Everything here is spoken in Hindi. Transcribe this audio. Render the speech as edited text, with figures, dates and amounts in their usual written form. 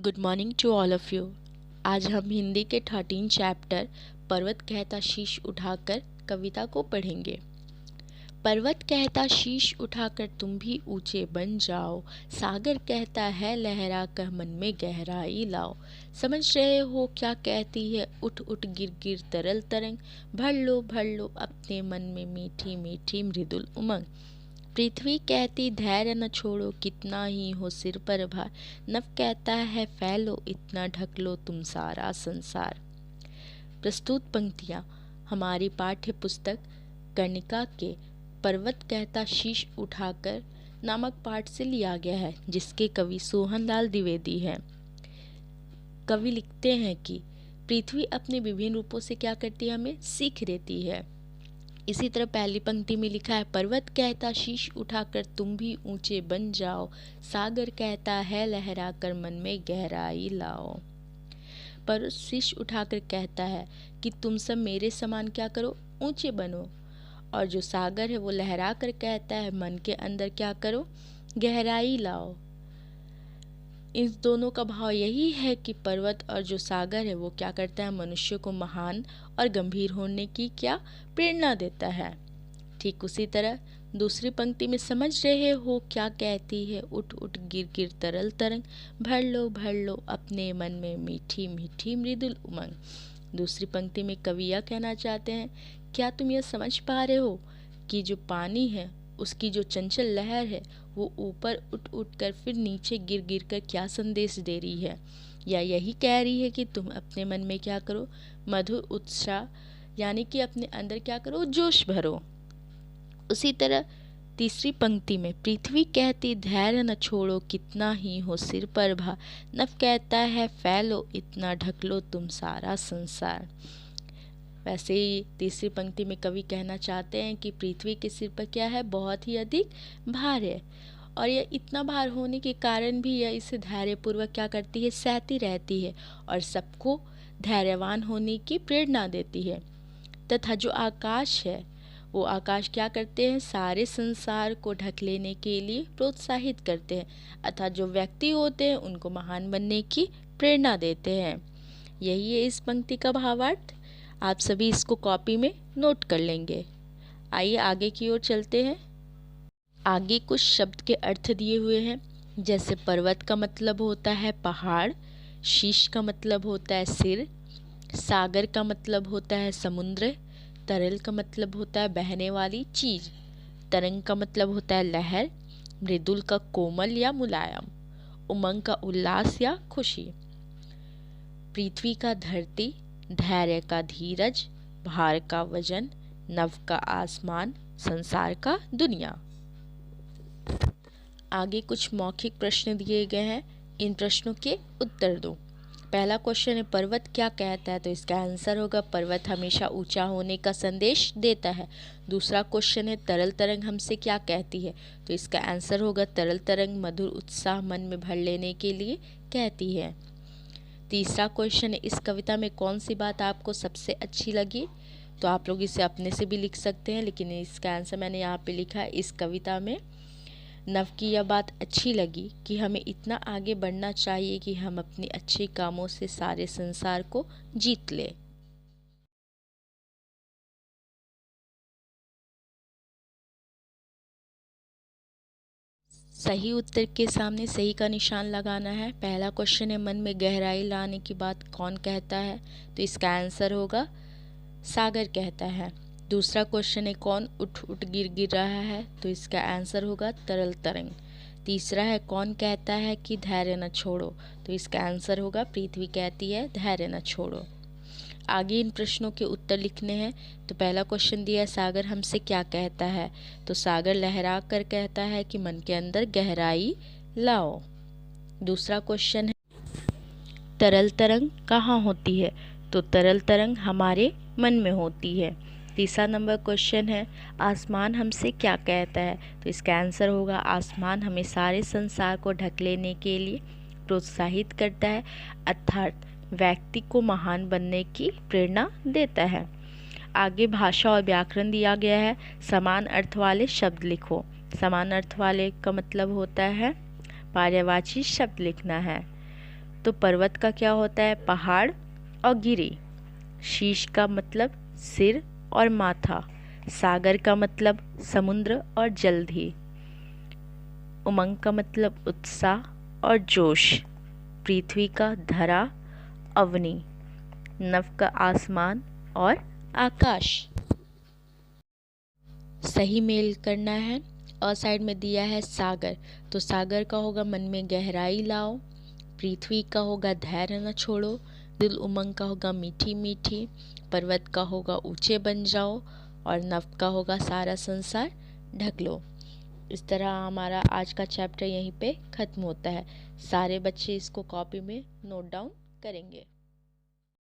Good morning to all of you. आज हम हिंदी के 13 चैप्टर पर्वत कहता शीश उठाकर कविता को पढ़ेंगे। पर्वत कहता शीश उठाकर तुम भी ऊंचे बन जाओ, सागर कहता है लहरा कर मन में गहराई लाओ। समझ रहे हो क्या कहती है उठ उठ गिर गिर तरल तरंग, भर लो अपने मन में मीठी मीठी मृदुल उमंग। पृथ्वी कहती धैर्य न छोड़ो कितना ही हो सिर पर भार, नभ कहता है फैलो इतना ढक लो तुम सारा संसार। प्रस्तुत पंक्तियाँ हमारी पाठ्य पुस्तक कर्णिका के पर्वत कहता शीश उठाकर नामक पाठ से लिया गया है, जिसके कवि सोहनलाल द्विवेदी हैं। कवि लिखते हैं कि पृथ्वी अपने विभिन्न रूपों से क्या करती है, हमें सीख देती है। इसी तरह पहली पंक्ति में लिखा है पर्वत कहता शीश उठाकर तुम भी ऊंचे बन जाओ, सागर कहता है लहरा कर मन में गहराई लाओ। पर्वत शीश उठाकर कहता है कि तुम सब मेरे समान क्या करो, ऊंचे बनो। और जो सागर है वो लहरा कर कहता है मन के अंदर क्या करो, गहराई लाओ। इन दोनों का भाव यही है कि पर्वत और जो सागर है वो क्या करता है, मनुष्य को महान और गंभीर होने की क्या प्रेरणा देता है। ठीक उसी तरह दूसरी पंक्ति में समझ रहे हो क्या कहती है उठ उठ गिर गिर तरल तरंग, भर लो अपने मन में मीठी मीठी मृदुल उमंग। दूसरी पंक्ति में कवि यह कहना चाहते हैं, क्या तुम यह समझ पा रहे हो कि जो पानी है उसकी जो चंचल लहर है वो ऊपर उठ उठ कर फिर नीचे गिर गिर कर क्या संदेश दे रही है, या यही कह रही है कि तुम अपने मन में क्या करो, मधुर उत्साह, यानी कि अपने अंदर क्या करो, जोश भरो। उसी तरह तीसरी पंक्ति में पृथ्वी कहती धैर्य न छोड़ो कितना ही हो सिर पर भार, नभ कहता है फैलो इतना ढक लो तुम सारा संसार। वैसे ही तीसरी पंक्ति में कवि कहना चाहते हैं कि पृथ्वी के सिर पर क्या है, बहुत ही अधिक भार है, और यह इतना भार होने के कारण भी यह इसे धैर्यपूर्वक क्या करती है, सहती रहती है और सबको धैर्यवान होने की प्रेरणा देती है। तथा जो आकाश है वो आकाश क्या करते हैं, सारे संसार को ढक लेने के लिए प्रोत्साहित करते हैं, अतः जो व्यक्ति होते हैं उनको महान बनने की प्रेरणा देते हैं। यही है इस पंक्ति का भावार्थ। आप सभी इसको कॉपी में नोट कर लेंगे। आइए आगे की ओर चलते हैं। आगे कुछ शब्द के अर्थ दिए हुए हैं, जैसे पर्वत का मतलब होता है पहाड़, शीश का मतलब होता है सिर, सागर का मतलब होता है समुद्र, तरल का मतलब होता है बहने वाली चीज, तरंग का मतलब होता है लहर, मृदुल का कोमल या मुलायम, उमंग का उल्लास या खुशी। पृथ्वी का धरती, धैर्य का धीरज, भार का वजन, नभ का आसमान, संसार का दुनिया। आगे कुछ मौखिक प्रश्न दिए गए हैं, इन प्रश्नों के उत्तर दो। पहला क्वेश्चन है पर्वत क्या कहता है, तो इसका आंसर होगा पर्वत हमेशा ऊंचा होने का संदेश देता है। दूसरा क्वेश्चन है तरल तरंग हमसे क्या कहती है, तो इसका आंसर होगा तरल तरंग मधुर उत्साह मन में भर लेने के लिए कहती है। तीसरा क्वेश्चन है इस कविता में कौन सी बात आपको सबसे अच्छी लगी, तो आप लोग इसे अपने से भी लिख सकते हैं, लेकिन इसका आंसर मैंने यहाँ पे लिखा है, इस कविता में नव की यह बात अच्छी लगी कि हमें इतना आगे बढ़ना चाहिए कि हम अपने अच्छे कामों से सारे संसार को जीत ले। सही उत्तर के सामने सही का निशान लगाना है। पहला क्वेश्चन है मन में गहराई लाने की बात कौन कहता है, तो इसका आंसर होगा सागर कहता है। दूसरा क्वेश्चन है कौन उठ उठ गिर गिर रहा है, तो इसका आंसर होगा तरल तरंग। तीसरा है कौन कहता है कि धैर्य न छोड़ो, तो इसका आंसर होगा पृथ्वी कहती है धैर्य न छोड़ो। आगे इन प्रश्नों के उत्तर लिखने हैं। तो पहला क्वेश्चन दिया है सागर हमसे क्या कहता है, तो सागर लहरा कर कहता है कि मन के अंदर गहराई लाओ। दूसरा क्वेश्चन है तरल तरंग कहाँ होती है, तो तरल तरंग हमारे मन में होती है। तीसरा नंबर क्वेश्चन है आसमान हमसे क्या कहता है, तो इसका आंसर होगा आसमान हमें सारे संसार को ढक लेने के लिए प्रोत्साहित करता है, अर्थात व्यक्ति को महान बनने की प्रेरणा देता है। आगे भाषा और व्याकरण दिया गया है, समान अर्थ वाले शब्द लिखो। समान अर्थ वाले का मतलब होता है पर्यायवाची शब्द लिखना है। तो पर्वत का क्या होता है? पहाड़ और गिरी। शीश का मतलब सिर और माथा। सागर का मतलब समुद्र और जलधि। उमंग का मतलब उत्साह और जोश। पृथ्वी का धरा, अवनी। नभ का आसमान और आकाश। सही मेल करना है। अ साइड में दिया है सागर, तो सागर का होगा मन में गहराई लाओ। पृथ्वी का होगा धैर्य न छोड़ो। दिल उमंग का होगा मीठी मीठी। पर्वत का होगा ऊंचे बन जाओ। और नभ का होगा सारा संसार ढक लो। इस तरह हमारा आज का चैप्टर यहीं पे ख़त्म होता है। सारे बच्चे इसको कॉपी में नोट डाउन करेंगे।